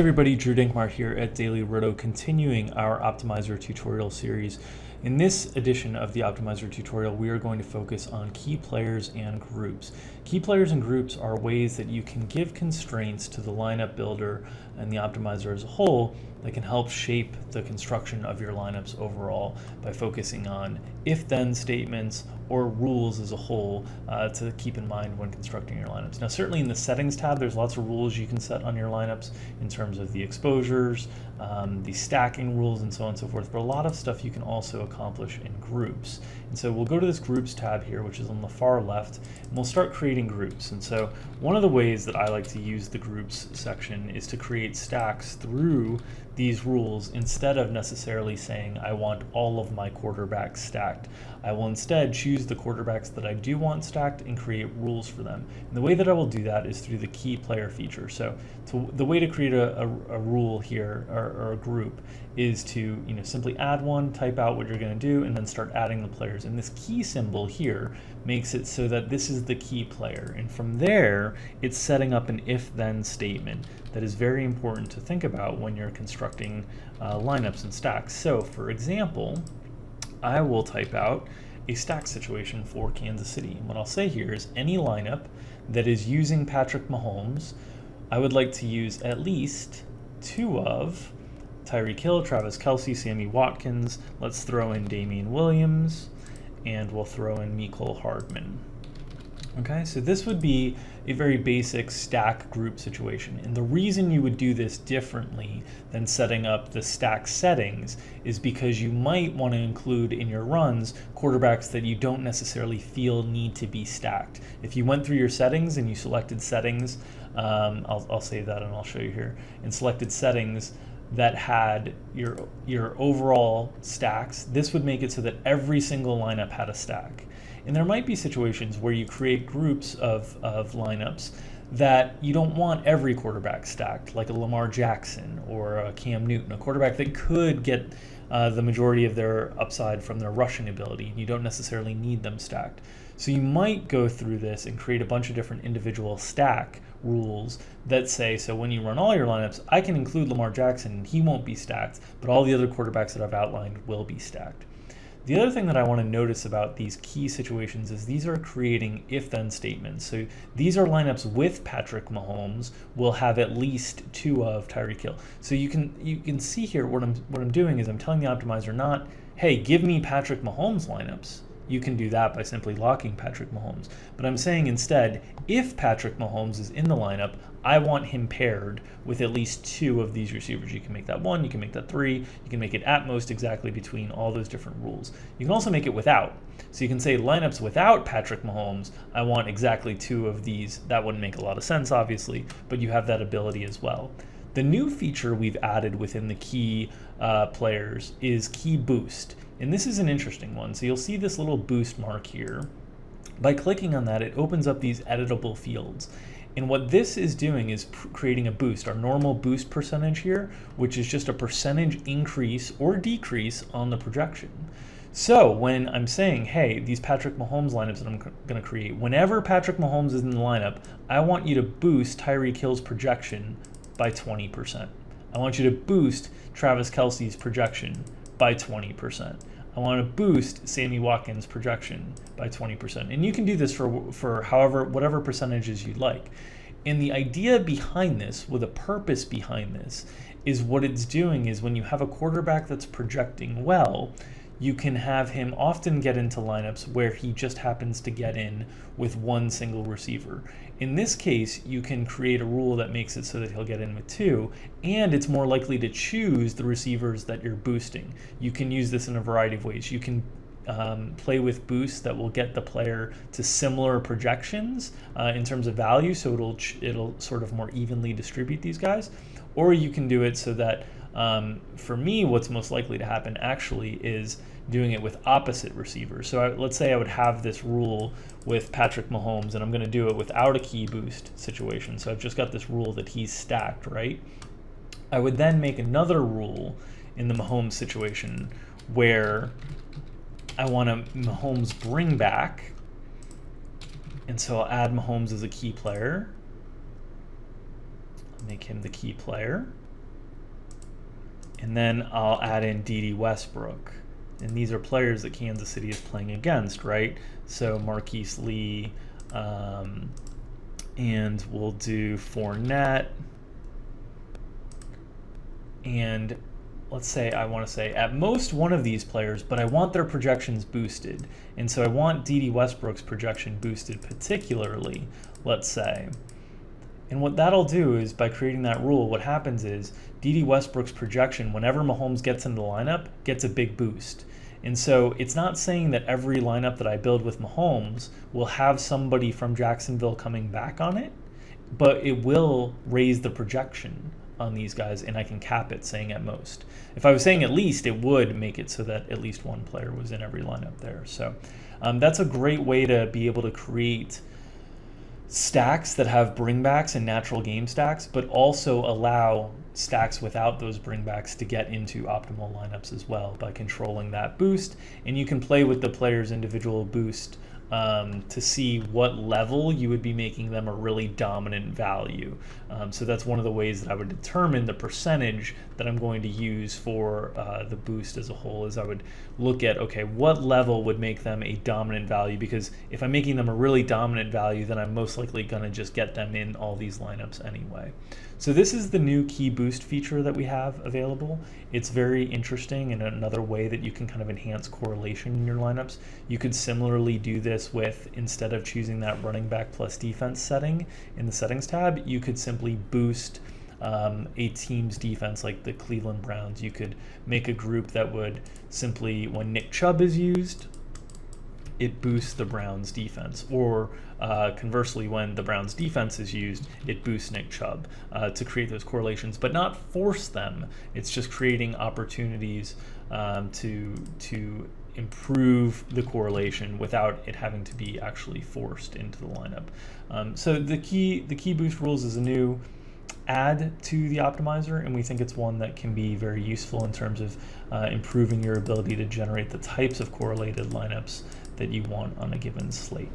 everybody, Drew Dinkmeyer here at DailyRoto, continuing our Optimizer tutorial series. In this edition of the Optimizer tutorial, we are going to focus on key players and groups. Key players and groups are ways that you can give constraints to the lineup builder and the optimizer as a whole that can help shape the construction of your lineups overall by focusing on if-then statements or rules as a whole to keep in mind when constructing your lineups. Now, certainly in the settings tab, there's lots of rules you can set on your lineups in terms of the exposures, the stacking rules, and so on and so forth, but a lot of stuff you can also accomplish in groups. And so we'll go to this groups tab here, which is on the far left, and we'll start creating groups. And so one of the ways that I like to use the groups section is to create stacks through these rules instead of necessarily saying I want all of my quarterbacks stacked. I will instead choose the quarterbacks that I do want stacked and create rules for them. And the way that I will do that is through the key player feature. So the way to create a rule here or a group is to simply add one, type out what you're going to do, and then start adding the players. And this key symbol here makes it so that this is the key player. And from there, it's setting up an if-then statement that is very important to think about when you're constructing lineups and stacks. So for example, I will type out a stack situation for Kansas City. And what I'll say here is any lineup that is using Patrick Mahomes, I would like to use at least two of Tyreek Hill, Travis Kelce, Sammy Watkins. Let's throw in Damian Williams, and we'll throw in Mecole Hardman. Okay, so this would be a very basic stack group situation. And the reason you would do this differently than setting up the stack settings is because you might want to include in your runs quarterbacks that you don't necessarily feel need to be stacked. If you went through your settings and you selected settings, I'll save that and I'll show you here, and selected settings that had your overall stacks, this would make it so that every single lineup had a stack. And there might be situations where you create groups of lineups that you don't want every quarterback stacked, like a Lamar Jackson or a Cam Newton, a quarterback that could get the majority of their upside from their rushing ability. You don't necessarily need them stacked. So you might go through this and create a bunch of different individual stack rules that say, so when you run all your lineups, I can include Lamar Jackson and he won't be stacked, but all the other quarterbacks that I've outlined will be stacked. The other thing that I want to notice about these key situations is these are creating if-then statements. So these are lineups with Patrick Mahomes will have at least two of Tyreek Hill. So you can see here what I'm doing is I'm telling the optimizer not, hey, give me Patrick Mahomes lineups. You can do that by simply locking Patrick Mahomes. But I'm saying instead, if Patrick Mahomes is in the lineup, I want him paired with at least two of these receivers. You can make that one, you can make that three, you can make it at most exactly between all those different rules. You can also make it without. So you can say lineups without Patrick Mahomes, I want exactly two of these. That wouldn't make a lot of sense, obviously, but you have that ability as well. The new feature we've added within the key players is key boost. And this is an interesting one. So you'll see this little boost mark here. By clicking on that, it opens up these editable fields. And what this is doing is creating a boost, our normal boost percentage here, which is just a percentage increase or decrease on the projection. So when I'm saying, hey, these Patrick Mahomes lineups that I'm going to create, whenever Patrick Mahomes is in the lineup, I want you to boost Tyreek Hill's projection by 20%. I want you to boost Travis Kelce's projection by 20%. I want to boost Sammy Watkins' projection by 20%. And you can do this for whatever percentages you'd like. And the idea behind this, with a purpose behind this, is what it's doing is when you have a quarterback that's projecting well, you can have him often get into lineups where he just happens to get in with one single receiver. In this case, you can create a rule that makes it so that he'll get in with two, and it's more likely to choose the receivers that you're boosting. You can use this in a variety of ways. You can play with boosts that will get the player to similar projections in terms of value, so it'll sort of more evenly distribute these guys. Or you can do it so that, for me, what's most likely to happen actually is doing it with opposite receivers. So let's say I would have this rule with Patrick Mahomes, and I'm going to do it without a key boost situation. So I've just got this rule that he's stacked, right? I would then make another rule in the Mahomes situation where I want a Mahomes bring back, and so I'll add Mahomes as a key player. Make him the key player. And then I'll add in D.D. Westbrook. And these are players that Kansas City is playing against, right? So Marquise Lee, and we'll do Fournette. And let's say I want to say at most one of these players, but I want their projections boosted. And so I want D.D. Westbrook's projection boosted particularly, let's say. And what that'll do is by creating that rule, what happens is D.D. Westbrook's projection, whenever Mahomes gets into the lineup, gets a big boost. And so it's not saying that every lineup that I build with Mahomes will have somebody from Jacksonville coming back on it, but it will raise the projection on these guys, and I can cap it saying at most. If I was saying at least, it would make it so that at least one player was in every lineup there. So that's a great way to be able to create stacks that have bringbacks and natural game stacks, but also allow stacks without those bringbacks to get into optimal lineups as well by controlling that boost. And you can play with the player's individual boost to see what level you would be making them a really dominant value. So that's one of the ways that I would determine the percentage that I'm going to use for the boost as a whole. Is I would look at, okay, what level would make them a dominant value? Because if I'm making them a really dominant value, then I'm most likely going to just get them in all these lineups anyway. So this is the new key boost feature that we have available. It's very interesting and another way that you can kind of enhance correlation in your lineups. You could similarly do this with, instead of choosing that running back plus defense setting in the settings tab, you could simply boost a team's defense like the Cleveland Browns. You could make a group that would simply, when Nick Chubb is used, it boosts the Browns defense, or conversely, when the Browns defense is used, it boosts Nick Chubb, to create those correlations, but not force them. It's just creating opportunities to improve the correlation without it having to be actually forced into the lineup. So the key boost rules is a new add to the optimizer, and we think it's one that can be very useful in terms of improving your ability to generate the types of correlated lineups that you want on a given slate.